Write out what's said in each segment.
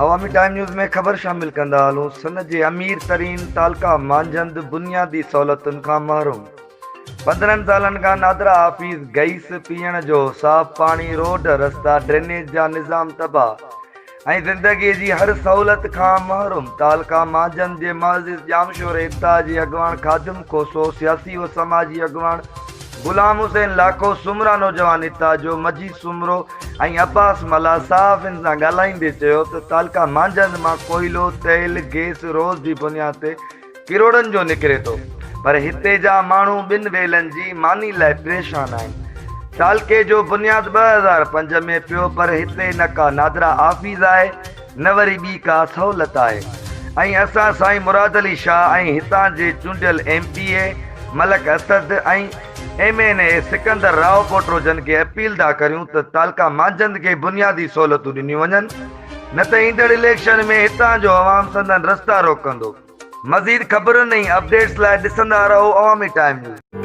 अवामी time news में ख़बर शामिल कंदा हलूं। सिंध जे अमीर तरीन तालका मांझंद बुनियादी सहूलतुनि खां महरूम। 15 सालनि खां नादरा हाफिज़ गैस, पीअण जो साफ़ पाणी, रोड रस्ता, ड्रेनेज जा निज़ाम तबाह ऐं ज़िंदगीअ जी हर सहूलत खां महरूम। तालका मांझंद जे मुअज़्ज़िज़ जामशोर इफ्ता जे अॻवान खादिम कोसो, सियासी व समाजी अॻवान गुलाम हुसैन लाखो, सुमरा नौजवान इफ्ता जो मजीद सुमरो ऐं अब्बास मला सहाफ़ियुनि सां ॻाल्हाईंदे चयो त तालका मांझंद मां कोयलो, तेल, गैस रोज़ जी बुनियाद ते किरोड़नि जो निकिरे थो, पर हिते जा माण्हू ॿिनि वेलनि जी मानी लाइ परेशान आहिनि। तालके जो बुनियाद 2005 में पियो, पर हिते न का नादरा हाफिज़ आहे, न वरी ॿी का सहूलत आहे। ऐं असां साईं मुराद अली शाह ऐं हितां जे चूंडियल MPA मलक असद ऐं MNA सिकंदर राव पोट्रोजन खे अपील था करियूं त तालका मांझंद खे बुनियादी सहूलतूं ॾिनियूं वञनि, न त ईंदड़ इलेक्शन में हितां जो अवाम संदन रस्ता रोकंदो। मज़ीद ख़बरुनि ऐं अपडेट्स लाइ ॾिसंदा रहो अवामी time news.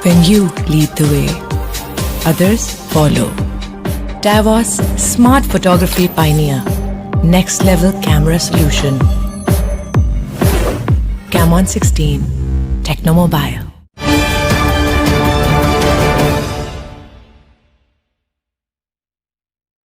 When you lead the way, others follow. Davos Smart Photography Pioneer. Next level camera solution. Camon 16 Technomobile.